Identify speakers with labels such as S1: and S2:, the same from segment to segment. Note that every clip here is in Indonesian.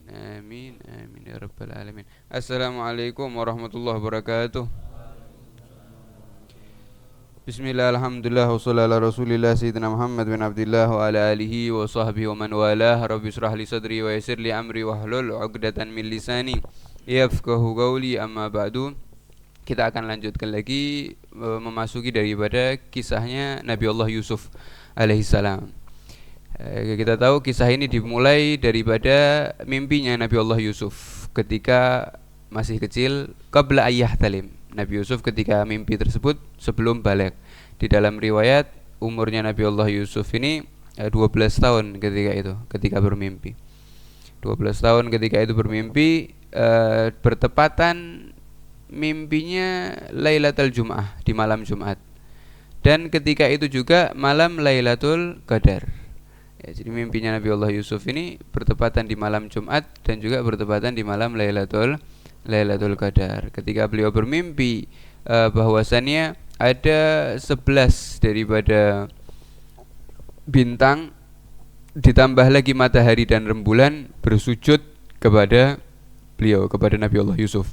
S1: Amin amin ya rabbal alamin. Assalamualaikum warahmatullahi wabarakatuh. Bismillah, alhamdulillah, wassalatu ala rasulillah sayyidina Muhammad bin Abdullah wa ala alihi wa sahbihi wa man walah. Rabbi israh li sadri wa yassir li amri wahlul 'uqdatan min lisani yafqahu qawli. Amma ba'du. Kita akan lanjutkan lagi memasuki daripada kisahnya Nabi Allah Yusuf alaihissalam. Kita tahu kisah ini dimulai daripada mimpinya Nabi Allah Yusuf ketika masih kecil, qabla ayyah talim. Nabi Yusuf ketika mimpi tersebut sebelum balik. Di dalam riwayat umurnya Nabi Allah Yusuf ini 12 tahun ketika bermimpi. 12 tahun ketika itu bermimpi, bertepatan mimpinya Lailatul Jum'ah, di malam Jumat. Dan ketika itu juga malam Lailatul Qadar. Ya, jadi mimpinya Nabi Allah Yusuf ini bertepatan di malam Jumat dan juga bertepatan di malam Lailatul Qadar. Ketika beliau bermimpi bahwasannya ada 11 daripada bintang ditambah lagi matahari dan rembulan bersujud kepada beliau, kepada Nabi Allah Yusuf.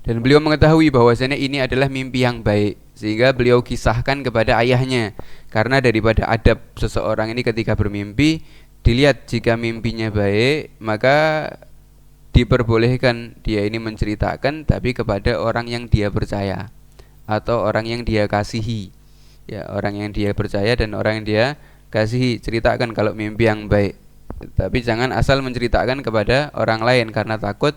S1: Dan beliau mengetahui bahwasannya ini adalah mimpi yang baik, sehingga beliau kisahkan kepada ayahnya. Karena daripada adab seseorang ini ketika bermimpi, dilihat jika mimpinya baik, maka diperbolehkan dia ini menceritakan, tapi kepada orang yang dia percaya atau orang yang dia kasihi. Ya, orang yang dia percaya dan orang yang dia kasihi, ceritakan kalau mimpi yang baik. Tapi jangan asal menceritakan kepada orang lain karena takut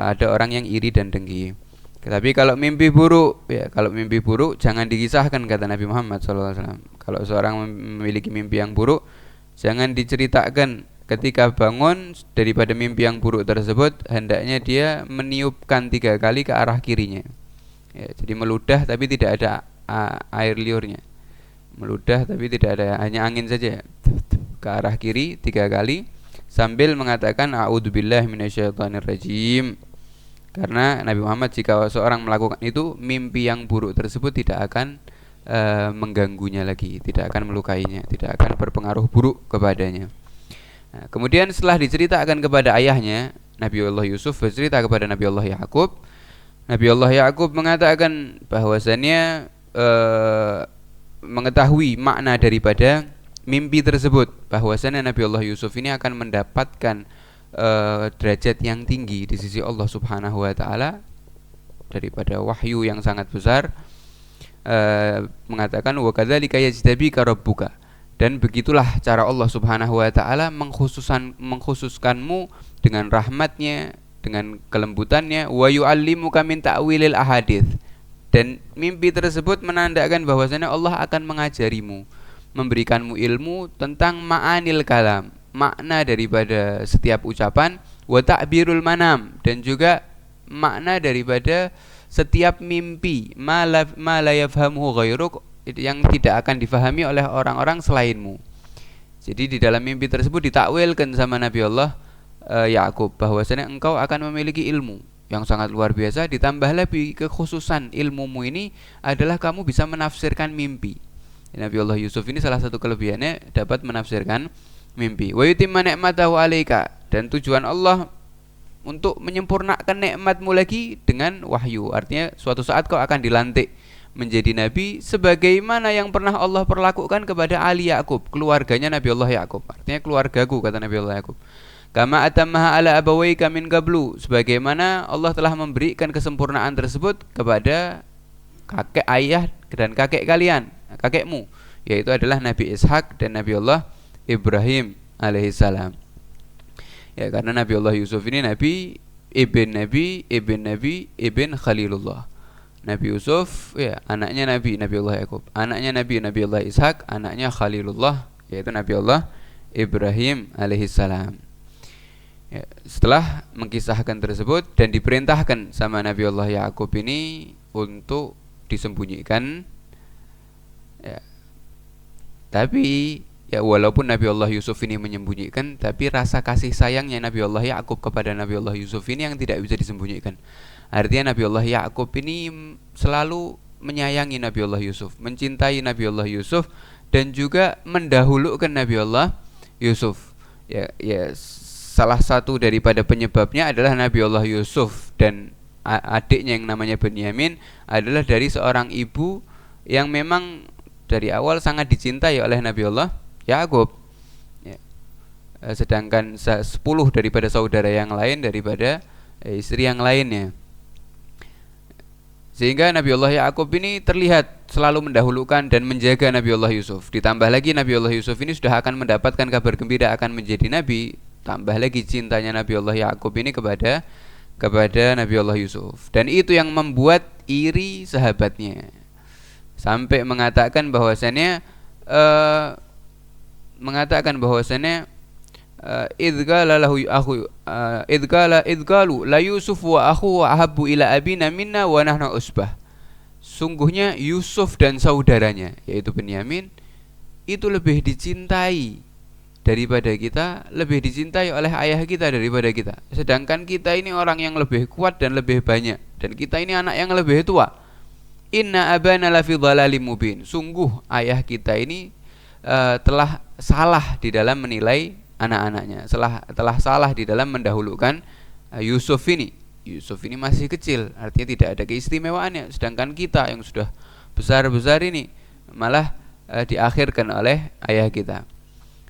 S1: ada orang yang iri dan dengki. Tapi kalau mimpi buruk, ya kalau mimpi buruk jangan dikisahkan, kata Nabi Muhammad SAW. Kalau seorang memiliki mimpi yang buruk, jangan diceritakan. Ketika bangun daripada mimpi yang buruk tersebut, hendaknya dia meniupkan 3 kali ke arah kirinya. Ya, jadi meludah tapi tidak ada air liurnya. Meludah tapi tidak ada, hanya angin saja. Ke arah kiri 3 kali sambil mengatakan a'udzubillahi minasyaitonirrajim. Karena Nabi Muhammad, jika seorang melakukan itu, mimpi yang buruk tersebut tidak akan mengganggunya lagi, tidak akan melukainya, tidak akan berpengaruh buruk kepadanya. Nah, kemudian setelah diceritakan kepada ayahnya, Nabi Allah Yusuf bercerita kepada Nabi Allah Yaqub. Nabi Allah Yaqub mengatakan bahwasannya mengetahui makna daripada mimpi tersebut, bahwasannya Nabi Allah Yusuf ini akan mendapatkan derajat yang tinggi di sisi Allah Subhanahu wa taala daripada wahyu yang sangat besar. Mengatakan wa kadzalika yajtabika rabbuka, dan begitulah cara Allah Subhanahu wa taala mengkhususkanmu dengan rahmatnya, dengan kelembutannya. Wa yu'allimuka min ta'wilil ahadits, dan mimpi tersebut menandakan bahwasanya Allah akan mengajarimu, memberikanmu ilmu tentang ma'anil kalam, makna daripada setiap ucapan, wa ta'birul manam, dan juga makna daripada setiap mimpi, ma la yafhamuhu ghairuk, yang tidak akan difahami oleh orang-orang selainmu. Jadi di dalam mimpi tersebut ditakwilkan sama Nabi Allah Yaqub bahwasanya engkau akan memiliki ilmu yang sangat luar biasa, ditambah lagi kekhususan ilmumu ini adalah kamu bisa menafsirkan mimpi. Nabi Allah Yusuf ini salah satu kelebihannya dapat menafsirkan mimpi. Wa yutimma ni'matahu 'alaika, dan tujuan Allah untuk menyempurnakan nikmatmu lagi dengan wahyu. Artinya suatu saat kau akan dilantik menjadi nabi sebagaimana yang pernah Allah perlakukan kepada Ali Yaqub, keluarganya Nabi Allah Yaqub. Artinya keluargaku, kata Nabi Allah Yaqub. Kama atammaha ala abawaika min qablu, sebagaimana Allah telah memberikan kesempurnaan tersebut kepada kakek ayah dan kakek kalian, kakekmu, yaitu adalah Nabi Ishak dan Nabi Allah Ibrahim alaihissalam. Ya, karena Nabi Allah Yusuf ini Nabi, ibn Khalilullah. Nabi Yusuf, ya, anaknya Nabi Allah Yaqub, anaknya Nabi Allah Ishak, anaknya Khalilullah, yaitu Nabi Allah Ibrahim alaihissalam. Ya, setelah mengkisahkan tersebut dan diperintahkan sama Nabi Allah Yaqub ini untuk disembunyikan, ya. Tapi ya walaupun Nabi Allah Yusuf ini menyembunyikan, tapi rasa kasih sayangnya Nabi Allah Yaqub kepada Nabi Allah Yusuf ini yang tidak bisa disembunyikan. Artinya Nabi Allah Yaqub ini selalu menyayangi Nabi Allah Yusuf, mencintai Nabi Allah Yusuf, dan juga mendahulukan Nabi Allah Yusuf. Ya salah satu daripada penyebabnya adalah Nabiullah Yusuf, dan adiknya yang namanya Benyamin adalah dari seorang ibu yang memang dari awal sangat dicintai oleh Nabiullah Yakub. Ya. Sedangkan 10 daripada saudara yang lain daripada istri yang lainnya. Sehingga Nabiullah Yakub ini terlihat selalu mendahulukan dan menjaga Nabiullah Yusuf. Ditambah lagi Nabiullah Yusuf ini sudah akan mendapatkan kabar gembira akan menjadi nabi. Tambah lagi cintanya Nabiullah Yakub ini kepada Nabiullah Yusuf. Dan itu yang membuat iri sahabatnya. Sampai mengatakan bahwasannya idgalu la Yusuf wa akhu ahabbu ila abina minna wa nahnu usbah. Sungguhnya Yusuf dan saudaranya yaitu Benyamin itu lebih dicintai daripada kita, lebih dicintai oleh ayah kita daripada kita. Sedangkan kita ini orang yang lebih kuat dan lebih banyak, dan kita ini anak yang lebih tua. Inna abana lafi dhalalim mubin. Sungguh ayah kita ini telah salah di dalam menilai anak-anaknya, telah salah di dalam mendahulukan Yusuf ini. Yusuf ini masih kecil, artinya tidak ada keistimewaannya. Sedangkan kita yang sudah besar-besar ini malah diakhirkan oleh ayah kita.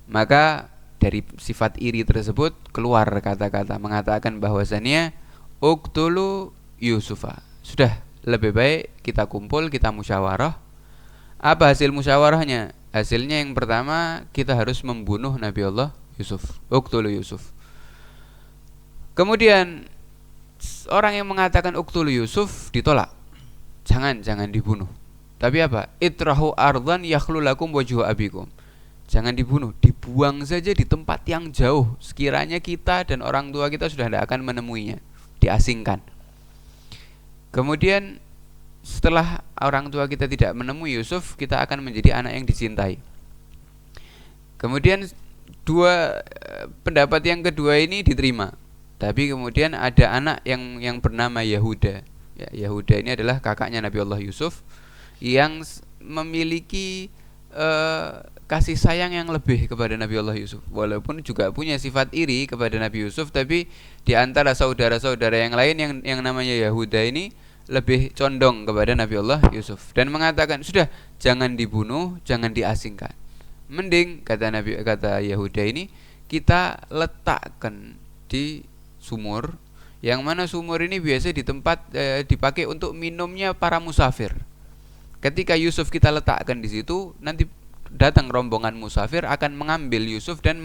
S1: Maka dari sifat iri tersebut keluar kata-kata mengatakan bahwasannya uqtulu Yusufa. Sudah, lebih baik kita kumpul, kita musyawarah. Apa hasil musyawarahnya? Hasilnya yang pertama, kita harus membunuh Nabiullah Yusuf. Uqtulu Yusuf. Kemudian orang yang mengatakan uqtulu Yusuf ditolak. Jangan dibunuh. Tapi apa? Itrahu ardan yakhlu lakum wajhu abikum. Jangan dibunuh, dibuang saja di tempat yang jauh. Sekiranya kita dan orang tua kita sudah tidak akan menemuinya, diasingkan. Kemudian setelah orang tua kita tidak menemui Yusuf, kita akan menjadi anak yang dicintai. Kemudian pendapat yang kedua ini diterima. Tapi kemudian ada anak yang bernama Yahuda. Ya, Yahuda ini adalah kakaknya Nabiullah Yusuf yang memiliki kasih sayang yang lebih kepada Nabiullah Yusuf. Walaupun juga punya sifat iri kepada Nabi Yusuf, tapi di antara saudara-saudara yang lain yang namanya Yahuda ini lebih condong kepada Nabiullah Yusuf dan mengatakan, sudah, jangan dibunuh, jangan diasingkan. Mending kata Yahuda ini kita letakkan di sumur, yang mana sumur ini biasa dipakai untuk minumnya para musafir. Ketika Yusuf kita letakkan di situ, nanti datang rombongan musafir akan mengambil Yusuf dan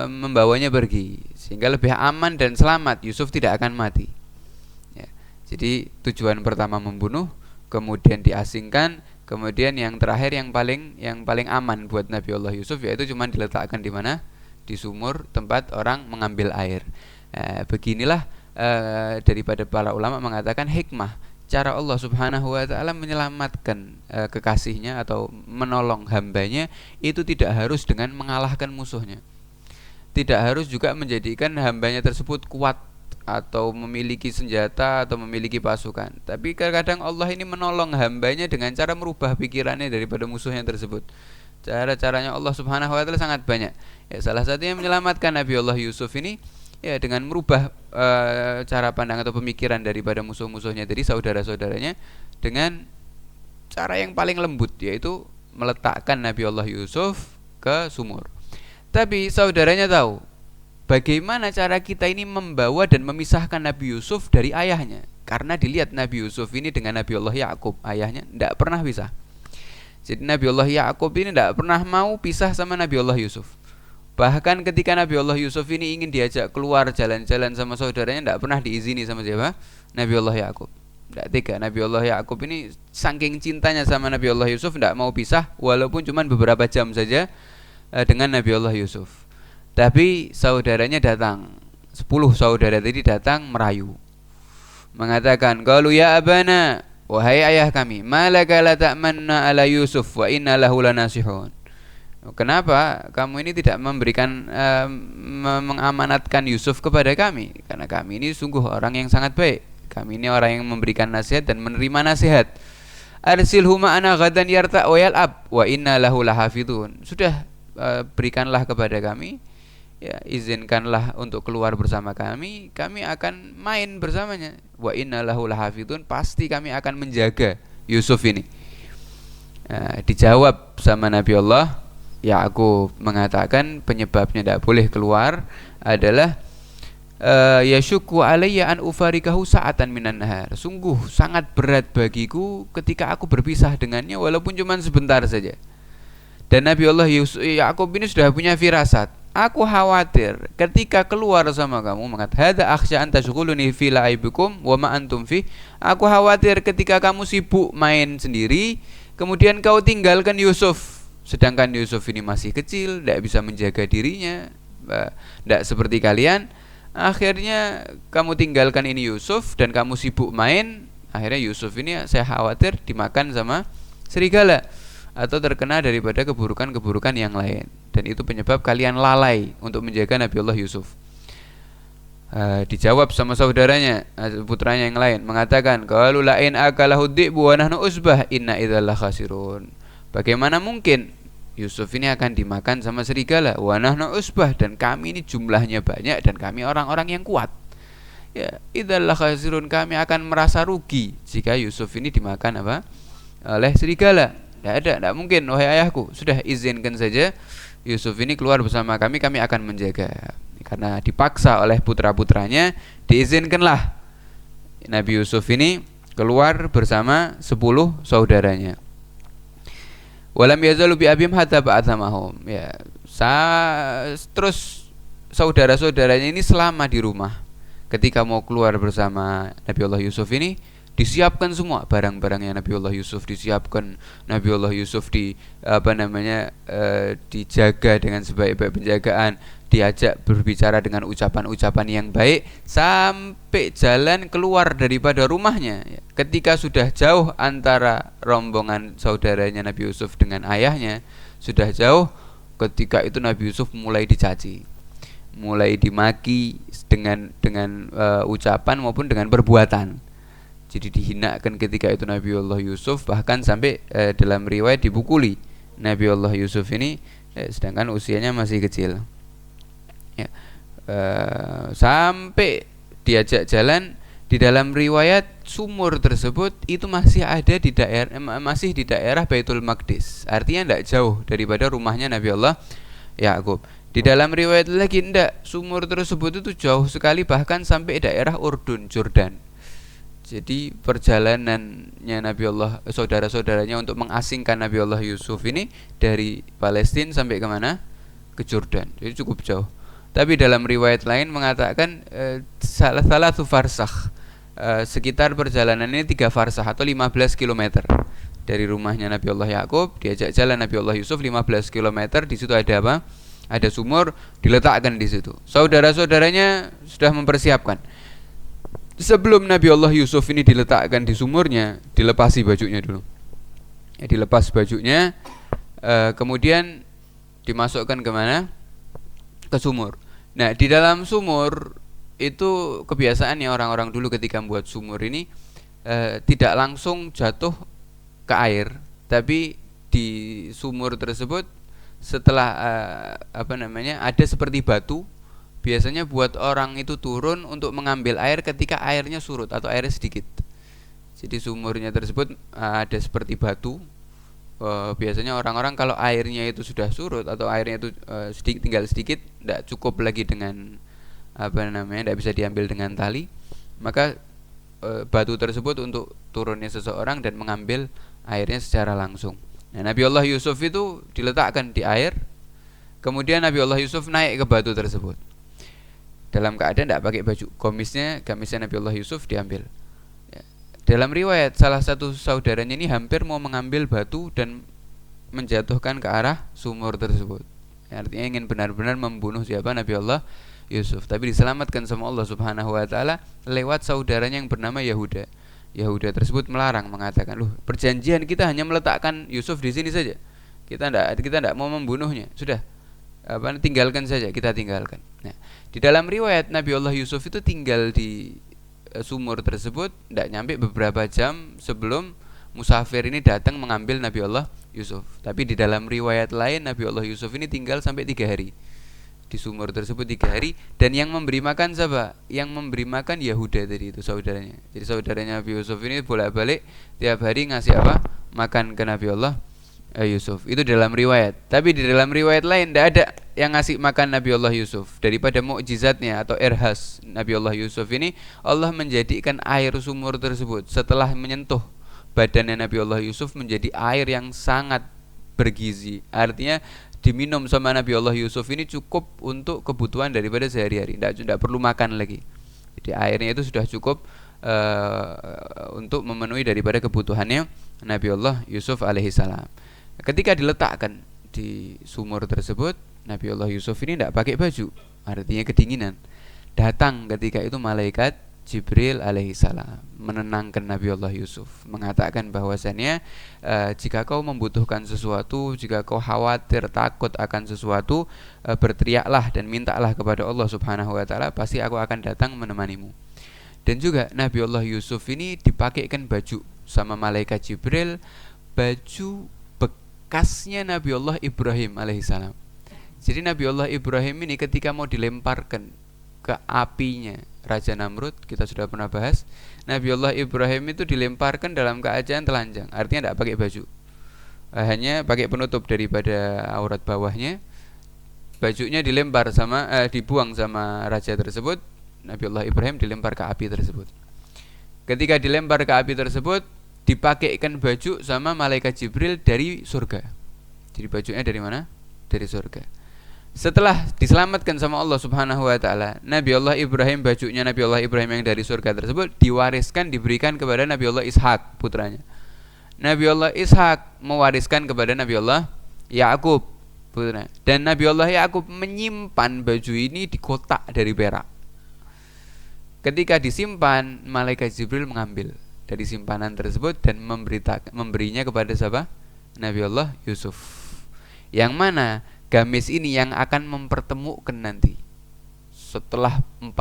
S1: membawanya pergi, sehingga lebih aman dan selamat. Yusuf tidak akan mati. Ya. Jadi tujuan pertama membunuh, kemudian diasingkan, kemudian yang terakhir yang paling aman buat Nabiullah Yusuf yaitu cuma diletakkan di mana? Di sumur tempat orang mengambil air. Beginilah daripada para ulama mengatakan hikmah cara Allah Subhanahu wa taala menyelamatkan kekasihnya atau menolong hambanya itu tidak harus dengan mengalahkan musuhnya. Tidak harus juga menjadikan hambanya tersebut kuat atau memiliki senjata atau memiliki pasukan. Tapi kadang-kadang Allah ini menolong hambanya dengan cara merubah pikirannya daripada musuhnya tersebut. Cara-caranya Allah Subhanahu wa taala sangat banyak. Ya, salah satunya menyelamatkan Nabiullah Yusuf ini ya dengan merubah cara pandang atau pemikiran daripada musuh-musuhnya dari saudara-saudaranya dengan cara yang paling lembut, yaitu meletakkan Nabiullah Yusuf ke sumur. Tapi saudaranya tahu bagaimana cara kita ini membawa dan memisahkan Nabi Yusuf dari ayahnya, karena dilihat Nabi Yusuf ini dengan Nabiullah Yakub, ayahnya tidak pernah pisah. Jadi Nabiullah Yakub ini tidak pernah mau pisah sama Nabiullah Yusuf. Bahkan ketika Nabiullah Yusuf ini ingin diajak keluar jalan-jalan sama saudaranya, tidak pernah diizini sama siapa? Nabiullah Yakub. Tidak tega. Nabiullah Yakub ini saking cintanya sama Nabiullah Yusuf tidak mau pisah, walaupun cuma beberapa jam saja dengan Nabiullah Yusuf. Tapi saudaranya datang, 10 saudara tadi datang merayu, mengatakan, qalu ya abana, wahai ayah kami, malaka la ta'manna ala Yusuf wa inna lahu lanasihun. Kenapa kamu ini tidak memberikan mengamanatkan Yusuf kepada kami? Karena kami ini sungguh orang yang sangat baik. Kami ini orang yang memberikan nasihat dan menerima nasihat. Arsilhu ma'ana ghadan yarta' wa yal'ab wa inna lahu lahafidun. Sudah, berikanlah kepada kami ya izinkanlah untuk keluar bersama kami akan main bersamanya. Wa inna lahu lahafidun, pasti kami akan menjaga Yusuf ini. Dijawab sama Nabi Allah Ya'qub, mengatakan penyebabnya tidak boleh keluar adalah yashukku alayya an ufarikahu sa'atan minan nahar. Sungguh sangat berat bagiku ketika aku berpisah dengannya walaupun cuma sebentar saja. Dan Nabi Allah Ya'qub ini sudah punya firasat. Aku khawatir ketika keluar sama kamu, mengatakan hadza akhsha an tashghuluni fi la'ibikum wa ma antum fi. Aku khawatir ketika kamu sibuk main sendiri, kemudian kau tinggalkan Yusuf, sedangkan Yusuf ini masih kecil, tidak bisa menjaga dirinya, tidak seperti kalian. Akhirnya kamu tinggalkan ini Yusuf dan kamu sibuk main. Akhirnya Yusuf ini saya khawatir dimakan sama serigala atau terkena daripada keburukan-keburukan yang lain. Dan itu penyebab kalian lalai untuk menjaga Nabi Allah Yusuf. Dijawab sama saudaranya, putranya yang lain, mengatakan qalu la in akalahu dhi'bu wa nahnu usbah inna idzal khasirun. Bagaimana mungkin Yusuf ini akan dimakan sama serigala, wa nahnu usbah, dan kami ini jumlahnya banyak dan kami orang-orang yang kuat. Ya, idzal khasirun, kami akan merasa rugi jika Yusuf ini dimakan oleh serigala. Tidak mungkin wahai ayahku, sudah izinkan saja Yusuf ini keluar bersama kami akan menjaga. Karena dipaksa oleh putra-putranya, diizinkanlah Nabi Yusuf ini keluar bersama 10 saudaranya. Walam yazalu bi abim hatta ba'athamahum. Ya, terus saudara-saudaranya ini selama di rumah. Ketika mau keluar bersama Nabi Allah Yusuf ini, disiapkan semua barang-barangnya Nabi Allah Yusuf, disiapkan Nabi Allah Yusuf dijaga dengan sebaik-baik penjagaan, diajak berbicara dengan ucapan-ucapan yang baik sampai jalan keluar daripada rumahnya. Ketika sudah jauh antara rombongan saudaranya Nabi Yusuf dengan ayahnya, sudah jauh, ketika itu Nabi Yusuf mulai dicaci, mulai dimaki dengan ucapan maupun dengan perbuatan. Jadi dihinakan ketika itu Nabi Allah Yusuf, bahkan sampai dalam riwayat dipukuli Nabi Allah Yusuf ini, sedangkan usianya masih kecil. Ya, sampai diajak jalan. Di dalam riwayat sumur tersebut itu masih ada di daerah Baitul Maqdis, artinya tidak jauh daripada rumahnya Nabi Allah Ya'qub. Di dalam riwayat lagi tidak, sumur tersebut itu jauh sekali, bahkan sampai daerah Urdun, Jordan. Jadi perjalanannya Nabi Allah, saudara-saudaranya untuk mengasingkan Nabi Allah Yusuf ini dari Palestina sampai kemana? Ke Jordan. Jadi cukup jauh. Tapi dalam riwayat lain mengatakan salah farsakh, sekitar perjalanan ini 3 farsakh atau 15 km dari rumahnya Nabi Allah Ya'qub. Diajak jalan Nabi Allah Yusuf 15 km. Di situ ada apa? Ada sumur, diletakkan di situ. Saudara-saudaranya sudah mempersiapkan. Sebelum Nabi Allah Yusuf ini diletakkan di sumurnya, dilepasi bajunya dulu. Ya, dilepas bajunya, kemudian dimasukkan kemana? Ke sumur. Nah, di dalam sumur itu kebiasaannya orang-orang dulu ketika membuat sumur ini tidak langsung jatuh ke air, tapi di sumur tersebut setelah ada seperti batu. Biasanya buat orang itu turun untuk mengambil air ketika airnya surut atau airnya sedikit. Jadi sumurnya tersebut ada seperti batu. Biasanya orang-orang kalau airnya itu sudah surut atau airnya itu tinggal sedikit, tidak cukup lagi dengan tidak bisa diambil dengan tali, maka batu tersebut untuk turunnya seseorang dan mengambil airnya secara langsung. Nah, Nabi Allah Yusuf itu diletakkan di air, kemudian Nabi Allah Yusuf naik ke batu tersebut. Dalam keadaan tidak pakai baju, gamisnya Nabi Allah Yusuf diambil. Ya. Dalam riwayat salah satu saudaranya ini hampir mau mengambil batu dan menjatuhkan ke arah sumur tersebut. Ya, artinya ingin benar-benar membunuh siapa? Nabi Allah Yusuf. Tapi diselamatkan sama Allah Subhanahu Wa Taala lewat saudaranya yang bernama Yahuda. Yahuda tersebut melarang, mengatakan, loh, perjanjian kita hanya meletakkan Yusuf di sini saja. Kita tidak mau membunuhnya. Sudah. Tinggalkan saja, kita tinggalkan. Nah, di dalam riwayat Nabi Allah Yusuf itu tinggal di sumur tersebut tidak nyampe beberapa jam sebelum musafir ini datang mengambil Nabi Allah Yusuf. Tapi di dalam riwayat lain Nabi Allah Yusuf ini tinggal sampai 3 hari di sumur tersebut 3 hari. Dan yang memberi makan siapa? Yang memberi makan Yahuda tadi itu saudaranya. Jadi saudaranya Nabi Yusuf ini bolak-balik tiap hari ngasih apa? Makan ke Nabi Allah Yusuf. Itu dalam riwayat. Tapi di dalam riwayat lain tidak ada yang ngasih makan Nabi Allah Yusuf. Daripada mukjizatnya atau irhas Nabi Allah Yusuf ini, Allah menjadikan air sumur tersebut setelah menyentuh badannya Nabi Allah Yusuf menjadi air yang sangat bergizi. Artinya diminum sama Nabi Allah Yusuf ini cukup untuk kebutuhan daripada sehari-hari. Tidak perlu makan lagi. Jadi airnya itu sudah cukup untuk memenuhi daripada kebutuhannya Nabi Allah Yusuf alaihissalam. Ketika diletakkan di sumur tersebut, Nabi Allah Yusuf ini tidak pakai baju, artinya kedinginan. Datang ketika itu malaikat Jibril alaihissalam menenangkan Nabi Allah Yusuf, mengatakan bahwasannya jika kau membutuhkan sesuatu, jika kau khawatir takut akan sesuatu, berteriaklah dan mintalah kepada Allah Subhanahu wa taala, pasti aku akan datang menemanimu. Dan juga Nabi Allah Yusuf ini dipakaikan baju sama malaikat Jibril, baju bekasnya Nabi Allah Ibrahim alaihissalam. Jadi Nabi Allah Ibrahim ini ketika mau dilemparkan ke apinya Raja Namrud, kita sudah pernah bahas, Nabi Allah Ibrahim itu dilemparkan dalam keadaan telanjang, artinya tidak pakai baju, hanya pakai penutup daripada aurat bawahnya. Bajunya dilempar dibuang sama raja tersebut. Nabi Allah Ibrahim dilempar ke api tersebut. Ketika dilempar ke api tersebut, dipakaikan baju sama malaikat Jibril dari surga. Jadi bajunya dari mana? Dari surga. Setelah diselamatkan sama Allah Subhanahu wa taala, Nabi Allah Ibrahim, bajunya Nabi Allah Ibrahim yang dari surga tersebut diwariskan, diberikan kepada Nabi Allah Ishak, putranya. Nabi Allah Ishak mewariskan kepada Nabi Allah Yakub, putranya. Dan Nabi Allah Yakub menyimpan baju ini di kotak dari perak. Ketika disimpan, malaikat Jibril mengambil dari simpanan tersebut dan memberinya kepada siapa? Nabi Allah Yusuf. Yang mana gamis ini yang akan mempertemukan nanti setelah 40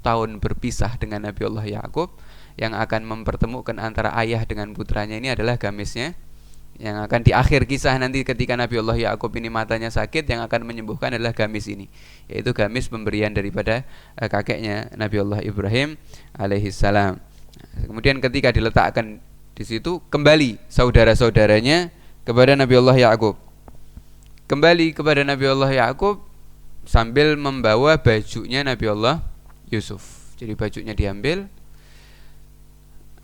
S1: tahun berpisah dengan Nabi Allah Yakub, yang akan mempertemukan antara ayah dengan putranya ini adalah gamisnya, yang akan di akhir kisah nanti ketika Nabi Allah Yakub ini matanya sakit, yang akan menyembuhkan adalah gamis ini, yaitu gamis pemberian daripada kakeknya Nabi Allah Ibrahim alaihissalam. Kemudian ketika diletakkan di situ, kembali saudara-saudaranya kepada Nabi Allah Yakub. Kembali kepada Nabi Allah Yakub sambil membawa bajunya Nabi Allah Yusuf. Jadi bajunya diambil,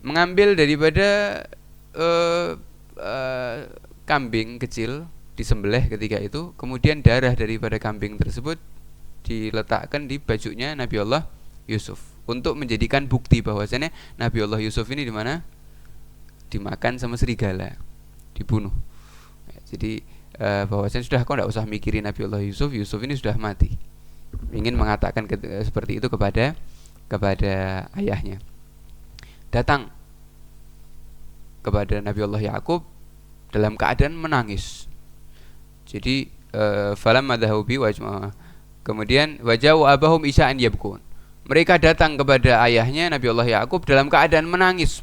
S1: mengambil daripada kambing kecil, disembelih ketika itu, kemudian darah daripada kambing tersebut diletakkan di bajunya Nabi Allah Yusuf untuk menjadikan bukti bahwasanya Nabi Allah Yusuf ini di mana? Dimakan sama serigala, dibunuh. Jadi bahwasanya sudah, kau tidak usah mikirin Nabi Allah Yusuf, Yusuf ini sudah mati. Ingin mengatakan seperti itu kepada ayahnya. Datang kepada Nabi Allah Yakub dalam keadaan menangis. Jadi falamma dhahabu wajma, kemudian waja'u abahum isya'an yabkun. Mereka datang kepada ayahnya Nabi Allah Yakub dalam keadaan menangis.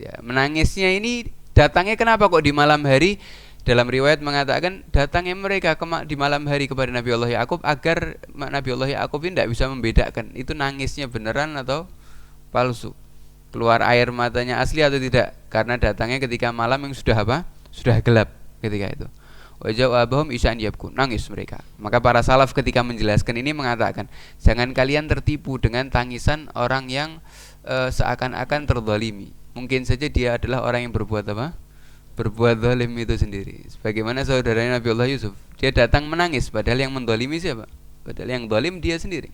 S1: Ya, menangisnya ini datangnya kenapa kok di malam hari? Dalam riwayat mengatakan datangnya mereka di malam hari kepada Nabi Allah Yakub agar Nabi Allah Yakub ini tidak bisa membedakan itu nangisnya beneran atau palsu, keluar air matanya asli atau tidak, karena datangnya ketika malam yang sudah apa? Sudah gelap ketika itu. Waja'u abahum isya'an yabkun, nangis mereka. Maka para salaf ketika menjelaskan ini mengatakan, jangan kalian tertipu dengan tangisan orang yang seakan-akan terzalimi. Mungkin saja dia adalah orang yang berbuat apa? Berbuat zalim itu sendiri. Sebagaimana saudaranya Nabi Allah Yusuf, dia datang menangis padahal yang menzalimi siapa? Padahal yang zalim dia sendiri.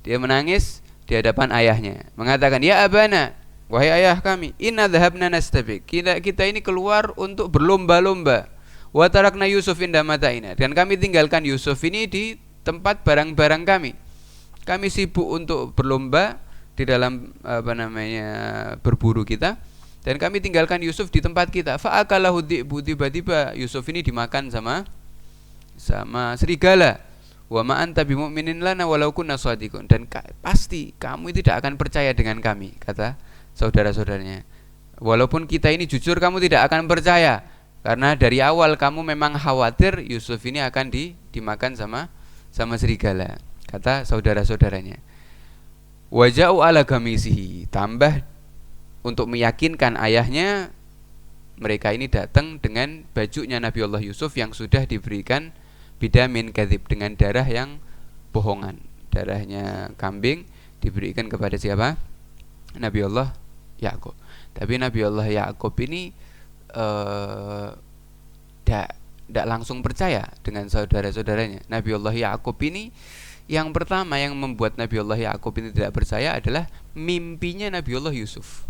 S1: Dia menangis di hadapan ayahnya, mengatakan, "Ya abana, wahai ayah kami, inna dhahabna nastabiq. Kita ini keluar untuk berlomba-lomba. Wa tarakna Yusuf inda mataina. Dan kami tinggalkan Yusuf ini di tempat barang-barang kami. Kami sibuk untuk berlomba di dalam berburu kita, dan kami tinggalkan Yusuf di tempat kita. Fa'akalahu dhi'bu, tiba-tiba Yusuf ini dimakan sama serigala. Wa ma anta bimu'minin lana walau kunna shadiqun. Dan pasti kamu tidak akan percaya dengan kami, kata saudara-saudaranya. Walaupun kita ini jujur, kamu tidak akan percaya, karena dari awal kamu memang khawatir Yusuf ini akan dimakan sama sama serigala, kata saudara-saudaranya. Waja'u ala gamisihi, tambah untuk meyakinkan ayahnya, mereka ini datang dengan bajunya Nabi Allah Yusuf yang sudah diberikan bidamin kadzib, dengan darah yang bohongan. Darahnya kambing diberikan kepada siapa? Nabi Allah Yakub. Tapi Nabi Allah Yakub ini tidak langsung percaya dengan saudara-saudaranya. Nabi Allah Yakub ini, yang pertama yang membuat Nabi Allah Yakub ini tidak percaya adalah mimpinya Nabi Allah Yusuf.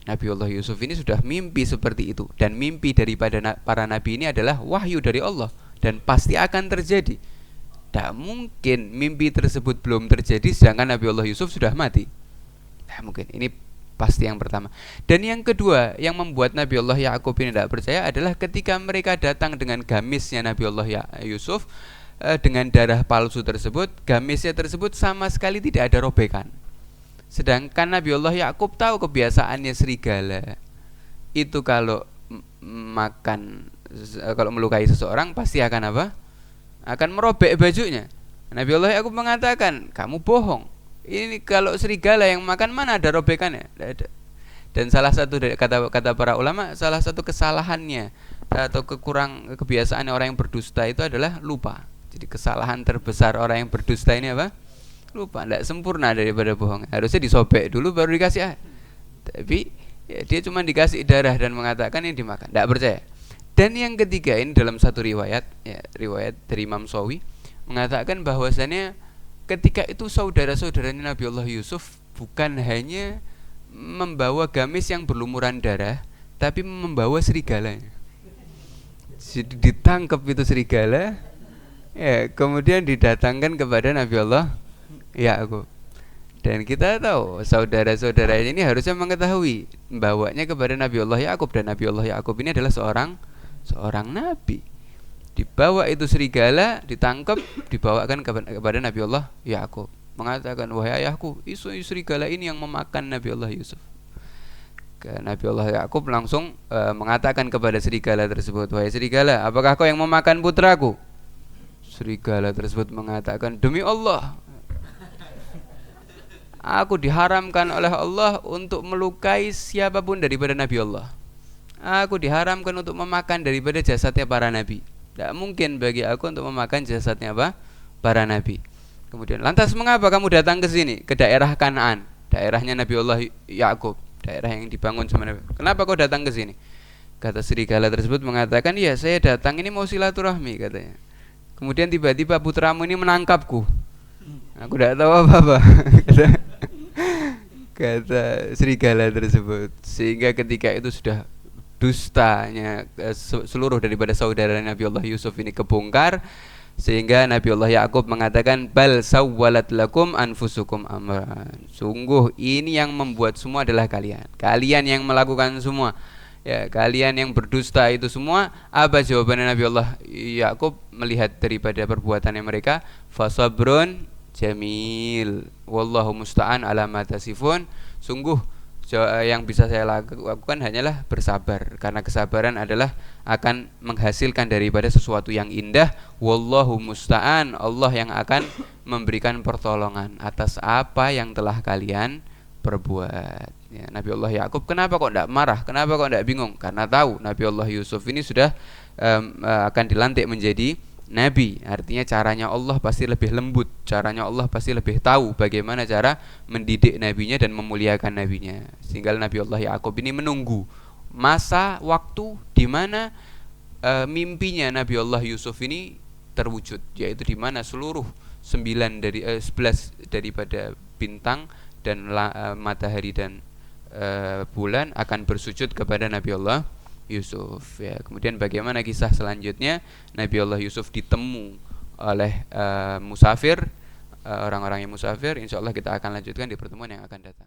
S1: Nabi Allah Yusuf ini sudah mimpi seperti itu, dan mimpi daripada para nabi ini adalah wahyu dari Allah dan pasti akan terjadi. Tidak mungkin mimpi tersebut belum terjadi sedangkan Nabi Allah Yusuf sudah mati. Tidak mungkin. Ini pasti yang pertama. Dan yang kedua yang membuat Nabi Allah Yakub ini tidak percaya adalah ketika mereka datang dengan gamisnya Nabi Allah Yusuf, dengan darah palsu tersebut, gamisnya tersebut sama sekali tidak ada robekan. Sedangkan Nabi Allah Yakub tahu kebiasaannya serigala itu kalau melukai seseorang pasti akan apa? Akan merobek bajunya. Nabi Allah Yakub mengatakan, kamu bohong. Ini kalau serigala yang makan, mana ada robekannya? Tidak ada. Dan salah satu dari kata para ulama, salah satu kesalahannya atau kebiasaan orang yang berdusta itu adalah lupa. Jadi kesalahan terbesar orang yang berdusta ini apa? Lupa, tidak sempurna daripada bohong. Harusnya disobek dulu baru dikasih air. Tapi ya, dia cuma dikasih darah dan mengatakan ini dimakan, tidak percaya. Dan yang ketiga ini dalam satu riwayat, ya, riwayat dari Imam Sawi mengatakan bahwasannya ketika itu saudara-saudaranya Nabi Allah Yusuf bukan hanya membawa gamis yang berlumuran darah, tapi membawa serigala. Jadi ditangkap itu serigala, ya, kemudian didatangkan kepada Nabi Allah Yakub. Dan kita tahu saudara-saudara ini harusnya mengetahui bawanya kepada Nabi Allah Yakub, dan Nabi Allah Yakub ini adalah seorang nabi. Dibawa itu serigala, ditangkap, dibawakan kepada Nabi Allah Yakub. Mengatakan, wahai ayahku, isu serigala ini yang memakan Nabi Allah Yusuf. Nabi Allah Yakub langsung mengatakan kepada serigala tersebut, wahai serigala, apakah kau yang memakan putraku? Serigala tersebut mengatakan, demi Allah, aku diharamkan oleh Allah untuk melukai siapapun daripada Nabi Allah. Aku diharamkan untuk memakan daripada jasadnya para nabi. Tidak mungkin bagi aku untuk memakan jasadnya para nabi. Kemudian, lantas mengapa kamu datang ke sini, ke daerah Kanaan, daerahnya Nabi Allah Yakub, daerah yang dibangun sama Nabi. Kenapa kau datang ke sini? Kata serigala tersebut mengatakan, ya saya datang ini mau silaturahmi, katanya. Kemudian tiba-tiba putramu ini menangkapku. Aku tidak tahu apa-apa. Kata serigala tersebut. Sehingga ketika itu sudah dustanya seluruh daripada saudara Nabi Allah Yusuf ini kebongkar, sehingga Nabi Allah Yakub mengatakan, bal sawwalat lakum anfusukum amran. Sungguh ini yang membuat semua adalah kalian yang melakukan semua, ya, kalian yang berdusta itu semua. Apa jawabannya Nabi Allah Yakub melihat daripada perbuatannya mereka? Fasabrun jamil wallahu musta'an ala ma tasifun. Sungguh yang bisa saya lakukan hanyalah bersabar, karena kesabaran adalah akan menghasilkan daripada sesuatu yang indah. Wallahu musta'an, Allah yang akan memberikan pertolongan atas apa yang telah kalian perbuat. Ya, Nabi Allah Yakub kenapa kok tidak marah, kenapa kok tidak bingung? Karena tahu Nabi Allah Yusuf ini sudah akan dilantik menjadi nabi. Artinya caranya Allah pasti lebih lembut, caranya Allah pasti lebih tahu bagaimana cara mendidik nabinya dan memuliakan nabinya. Sehingga Nabi Allah Yakub ini menunggu masa waktu di mana mimpinya Nabi Allah Yusuf ini terwujud, yaitu di mana seluruh 11 daripada bintang dan matahari dan bulan akan bersujud kepada Nabi Allah Yusuf, ya. Kemudian bagaimana kisah selanjutnya? Nabi Allah Yusuf ditemu oleh musafir, orang-orang yang musafir. Insyaallah kita akan lanjutkan di pertemuan yang akan datang.